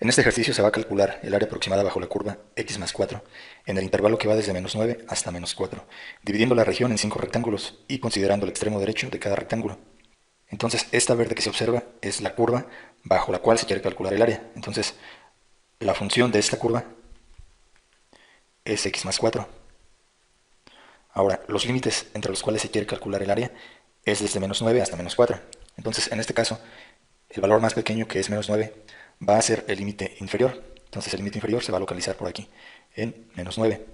En este ejercicio se va a calcular el área aproximada bajo la curva x más 4 en el intervalo que va desde -9 hasta -4, dividiendo la región en 5 rectángulos y considerando el extremo derecho de cada rectángulo. Entonces, esta verde que se observa es la curva bajo la cual se quiere calcular el área. Entonces, la función de esta curva es x más 4. Ahora, los límites entre los cuales se quiere calcular el área es desde -9 hasta -4. Entonces, en este caso, el valor más pequeño, que es -9, va a ser el límite inferior. Entonces el límite inferior se va a localizar por aquí, en -9.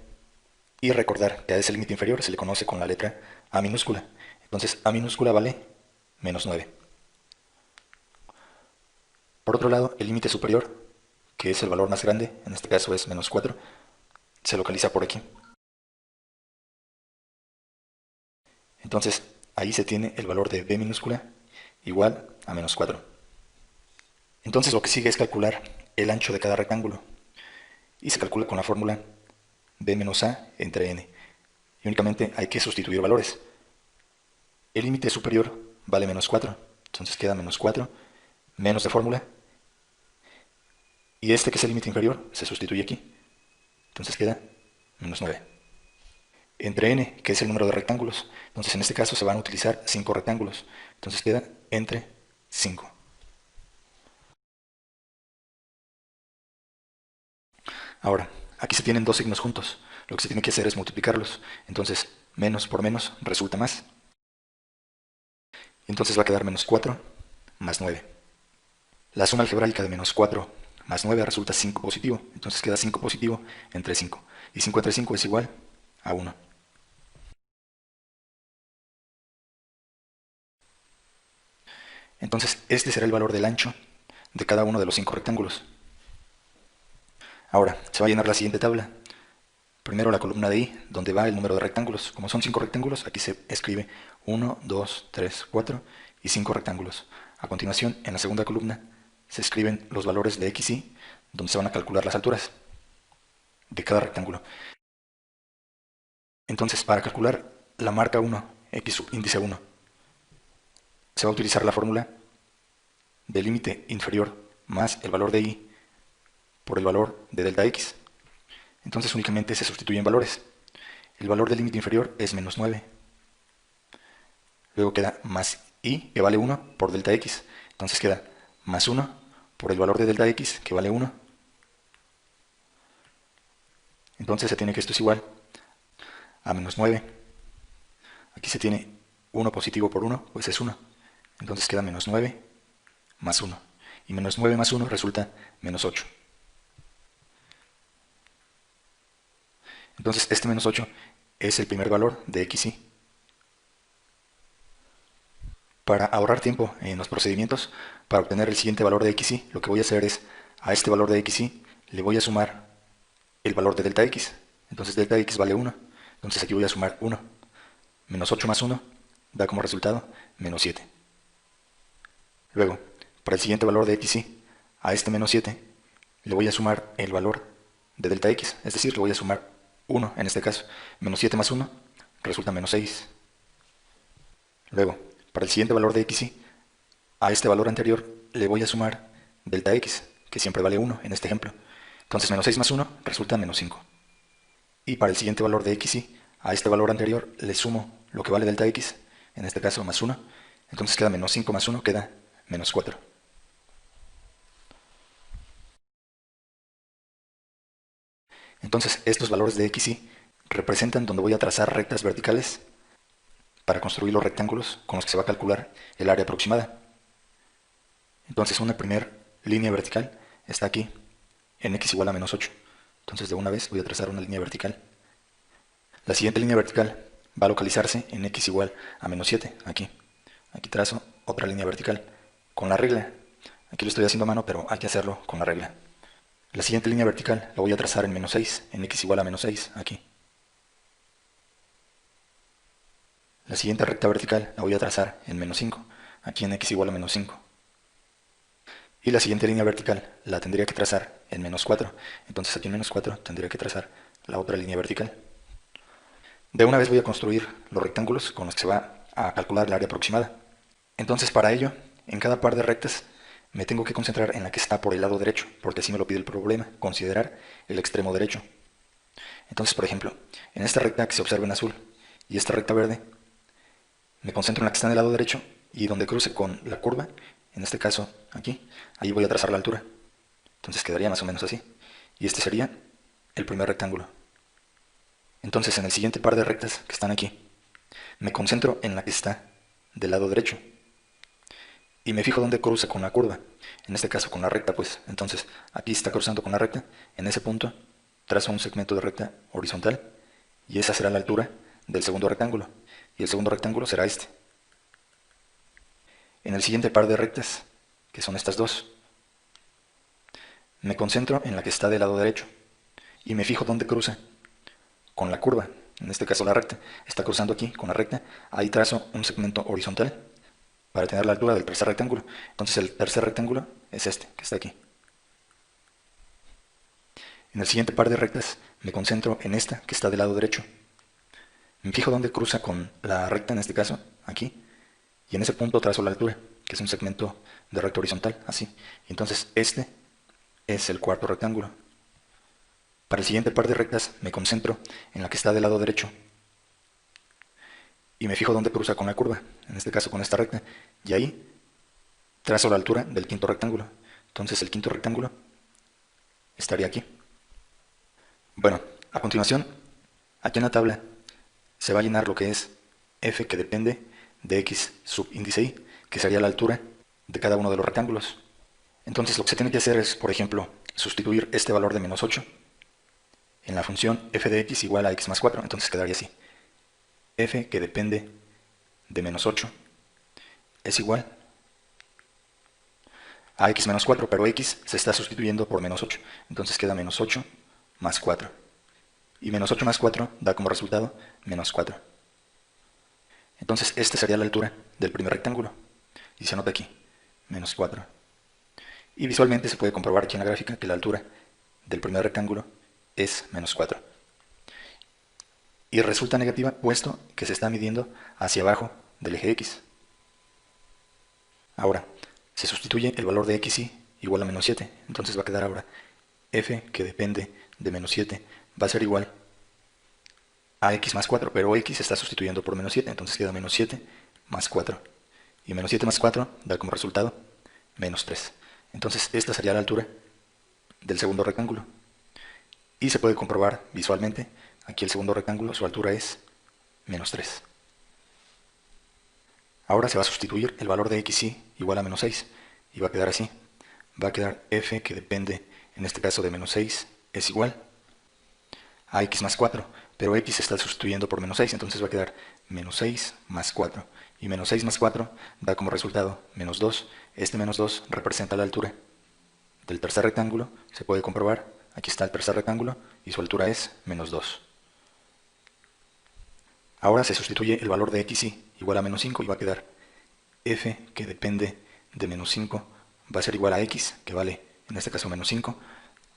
Y recordar que a ese límite inferior se le conoce con la letra A minúscula. Entonces A minúscula vale -9. Por otro lado, el límite superior, que es el valor más grande, en este caso es -4, se localiza por aquí. Entonces ahí se tiene el valor de B minúscula igual a -4. Entonces lo que sigue es calcular el ancho de cada rectángulo. Y se calcula con la fórmula b menos a entre n. Y únicamente hay que sustituir valores. El límite superior vale -4, entonces queda -4, menos de fórmula, y este que es el límite inferior se sustituye aquí, entonces queda -9. Entre n, que es el número de rectángulos, entonces en este caso se van a utilizar 5 rectángulos, entonces queda entre 5. Ahora, aquí se tienen dos signos juntos, lo que se tiene que hacer es multiplicarlos, entonces menos por menos resulta más, y entonces va a quedar -4 más 9. La suma algebraica de -4 más 9 resulta 5 positivo, entonces queda 5 positivo entre 5. Y 5 entre 5 es igual a 1. Entonces este será el valor del ancho de cada uno de los 5 rectángulos. Ahora se va a llenar la siguiente tabla. Primero la columna de I, donde va el número de rectángulos. Como son 5 rectángulos, aquí se escribe 1, 2, 3, 4 y 5 rectángulos. A continuación, en la segunda columna, se escriben los valores de x, y, donde se van a calcular las alturas de cada rectángulo. Entonces, para calcular la marca 1, x índice 1, se va a utilizar la fórmula del límite inferior más el valor de y por el valor de delta x. Entonces únicamente se sustituyen valores. El valor del límite inferior es -9. Luego queda más y, que vale 1, por delta x. Entonces queda más 1 por el valor de delta x, que vale 1. Entonces se tiene que esto es igual a -9. Aquí se tiene 1 positivo por 1, pues es 1. Entonces queda -9 más 1. Y -9 más 1 resulta -8. Entonces este -8 es el primer valor de x, y. Para ahorrar tiempo en los procedimientos, para obtener el siguiente valor de x, y, lo que voy a hacer es, a este valor de x, y, le voy a sumar el valor de delta x. Entonces delta x vale 1. Entonces aquí voy a sumar 1. -8 más 1 da como resultado -7. Luego, para el siguiente valor de x, y, a este -7 le voy a sumar el valor de delta x. Es decir, le voy a sumar 1 en este caso. -7 más 1 resulta -6. Luego, para el siguiente valor de x, y, a este valor anterior le voy a sumar delta x, que siempre vale 1 en este ejemplo. Entonces -6 más 1 resulta -5. Y para el siguiente valor de x, y, a este valor anterior le sumo lo que vale delta x, en este caso más 1. Entonces queda -5 más 1, queda -4. Entonces estos valores de x, y representan donde voy a trazar rectas verticales para construir los rectángulos con los que se va a calcular el área aproximada. Entonces una primera línea vertical está aquí, en x igual a -8. Entonces de una vez voy a trazar una línea vertical. La siguiente línea vertical va a localizarse en x igual a -7, aquí. Aquí trazo otra línea vertical con la regla. Aquí lo estoy haciendo a mano, pero hay que hacerlo con la regla. La siguiente línea vertical la voy a trazar en -6, en x igual a -6, aquí. La siguiente recta vertical la voy a trazar en -5, aquí en x igual a -5. Y la siguiente línea vertical la tendría que trazar en -4, entonces aquí en -4 tendría que trazar la otra línea vertical. De una vez voy a construir los rectángulos con los que se va a calcular el área aproximada. Entonces para ello, en cada par de rectas me tengo que concentrar en la que está por el lado derecho, porque así me lo pide el problema, considerar el extremo derecho. Entonces, por ejemplo, en esta recta que se observa en azul y esta recta verde, me concentro en la que está en el lado derecho y donde cruce con la curva, en este caso aquí, ahí voy a trazar la altura. Entonces quedaría más o menos así. Y este sería el primer rectángulo. Entonces en el siguiente par de rectas que están aquí, me concentro en la que está del lado derecho y me fijo dónde cruza con la curva, en este caso con la recta, pues. Entonces aquí está cruzando con la recta, en ese punto trazo un segmento de recta horizontal y esa será la altura del segundo rectángulo, y el segundo rectángulo será este. En el siguiente par de rectas, que son estas dos, me concentro en la que está del lado derecho y me fijo dónde cruza con la curva, en este caso la recta. Está cruzando aquí con la recta, ahí trazo un segmento horizontal para tener la altura del tercer rectángulo. Entonces el tercer rectángulo es este, que está aquí. En el siguiente par de rectas me concentro en esta, que está del lado derecho. Me fijo dónde cruza con la recta, en este caso, aquí, y en ese punto trazo la altura, que es un segmento de recta horizontal, así. Entonces este es el cuarto rectángulo. Para el siguiente par de rectas me concentro en la que está del lado derecho y me fijo dónde cruza con la curva, en este caso con esta recta, y ahí trazo la altura del quinto rectángulo. Entonces el quinto rectángulo estaría aquí. Bueno, a continuación, aquí en la tabla se va a llenar lo que es f, que depende de x subíndice y, que sería la altura de cada uno de los rectángulos. Entonces lo que se tiene que hacer es, por ejemplo, sustituir este valor de menos 8 en la función f de x igual a x más 4. Entonces quedaría así. F, que depende de menos 8, es igual a x menos 4, pero x se está sustituyendo por menos 8. Entonces queda menos 8 más 4. Y menos 8 más 4 da como resultado menos 4. Entonces esta sería la altura del primer rectángulo. Y se anota aquí, menos 4. Y visualmente se puede comprobar aquí en la gráfica que la altura del primer rectángulo es menos 4. Y resulta negativa puesto que se está midiendo hacia abajo del eje x. Ahora, se sustituye el valor de xy igual a menos 7. Entonces va a quedar ahora f, que depende de menos 7, va a ser igual a x más 4, pero x se está sustituyendo por menos 7, entonces queda menos 7 más 4. Y menos 7 más 4 da como resultado menos 3. Entonces esta sería la altura del segundo rectángulo. Y se puede comprobar visualmente, aquí el segundo rectángulo, su altura es menos 3. Ahora se va a sustituir el valor de xy igual a menos 6, y va a quedar así. Va a quedar f, que depende, en este caso de menos 6, es igual a x más 4, pero x se está sustituyendo por menos 6, entonces va a quedar menos 6 más 4. Y menos 6 más 4 da como resultado menos 2. Este menos 2 representa la altura del tercer rectángulo, se puede comprobar. Aquí está el tercer rectángulo y su altura es menos 2. Ahora se sustituye el valor de xy igual a menos 5 y va a quedar f, que depende de menos 5, va a ser igual a x, que vale en este caso menos 5,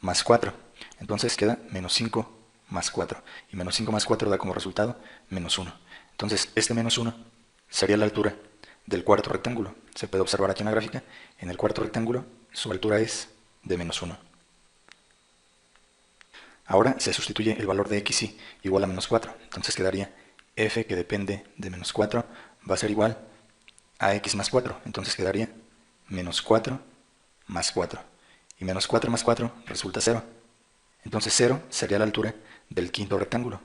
más 4. Entonces queda menos 5 más 4. Y menos 5 más 4 da como resultado menos 1. Entonces este menos 1 sería la altura del cuarto rectángulo. Se puede observar aquí en la gráfica. En el cuarto rectángulo su altura es de menos 1. Ahora se sustituye el valor de xy igual a menos 4. Entonces quedaría f, que depende de menos 4, va a ser igual a x más 4. Entonces quedaría menos 4 más 4. Y menos 4 más 4 resulta 0. Entonces 0 sería la altura del quinto rectángulo.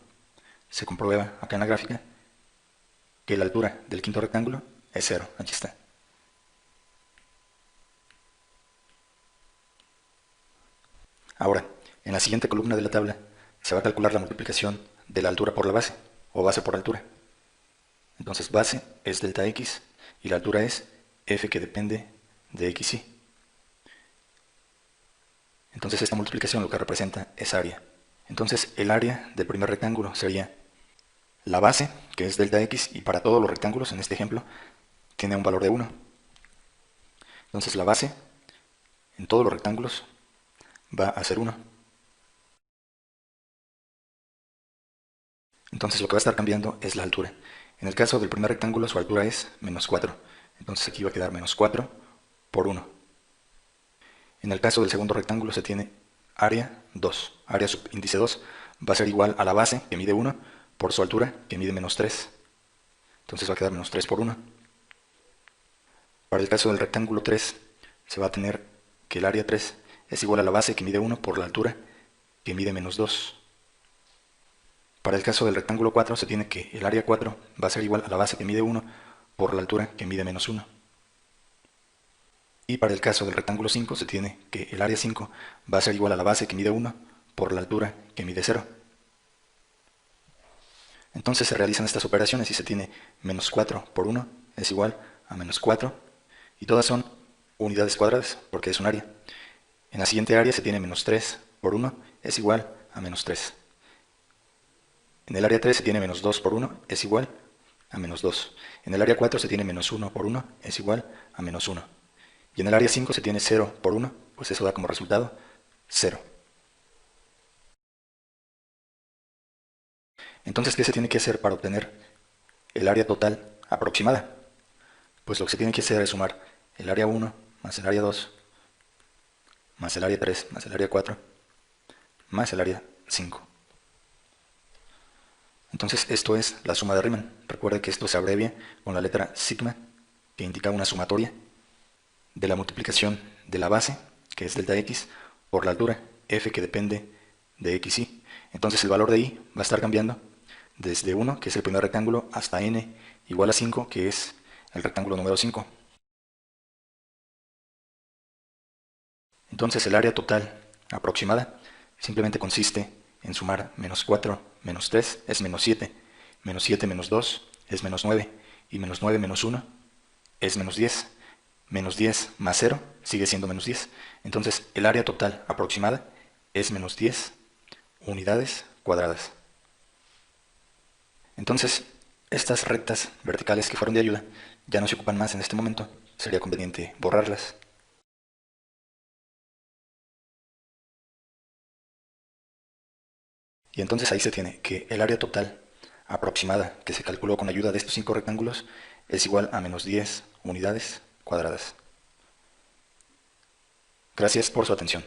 Se comprueba acá en la gráfica que la altura del quinto rectángulo es 0. Aquí está. Ahora, en la siguiente columna de la tabla se va a calcular la multiplicación de la altura por la base, o base por altura. Entonces base es delta x y la altura es f, que depende de xy. Entonces esta multiplicación lo que representa es área. Entonces el área del primer rectángulo sería la base, que es delta x, y para todos los rectángulos, en este ejemplo, tiene un valor de 1. Entonces la base en todos los rectángulos va a ser 1. Entonces lo que va a estar cambiando es la altura. En el caso del primer rectángulo su altura es menos 4. Entonces aquí va a quedar menos 4 por 1. En el caso del segundo rectángulo se tiene área 2. Área subíndice 2 va a ser igual a la base, que mide 1, por su altura, que mide menos 3. Entonces va a quedar menos 3 por 1. Para el caso del rectángulo 3, se va a tener que el área 3 es igual a la base, que mide 1, por la altura, que mide menos 2. Para el caso del rectángulo 4, se tiene que el área 4 va a ser igual a la base, que mide 1, por la altura, que mide menos 1. Y para el caso del rectángulo 5, se tiene que el área 5 va a ser igual a la base, que mide 1, por la altura, que mide 0. Entonces se realizan estas operaciones y se tiene menos 4 por 1 es igual a menos 4, y todas son unidades cuadradas, porque es un área. En la siguiente área se tiene menos 3 por 1 es igual a menos 3. En el área 3 se tiene menos 2 por 1 es igual a menos 2. En el área 4 se tiene menos 1 por 1 es igual a menos 1. Y en el área 5 se tiene 0 por 1, pues eso da como resultado 0. Entonces, ¿qué se tiene que hacer para obtener el área total aproximada? Pues lo que se tiene que hacer es sumar el área 1 más el área 2 más el área 3 más el área 4 más el área 5. Entonces esto es la suma de Riemann. Recuerde que esto se abrevia con la letra sigma, que indica una sumatoria de la multiplicación de la base, que es delta x, por la altura, f, que depende de xy. Entonces el valor de y va a estar cambiando desde 1, que es el primer rectángulo, hasta n igual a 5, que es el rectángulo número 5. Entonces el área total aproximada simplemente consiste en sumar menos 4 menos 3 es menos 7, menos 7 menos 2 es menos 9, y menos 9 menos 1 es menos 10. Menos 10 más 0 sigue siendo menos 10. Entonces el área total aproximada es menos 10 unidades cuadradas. Entonces, estas rectas verticales que fueron de ayuda ya no se ocupan más en este momento. Sería conveniente borrarlas. Y entonces ahí se tiene que el área total aproximada que se calculó con ayuda de estos 5 rectángulos es igual a menos 10 unidades cuadradas. Gracias por su atención.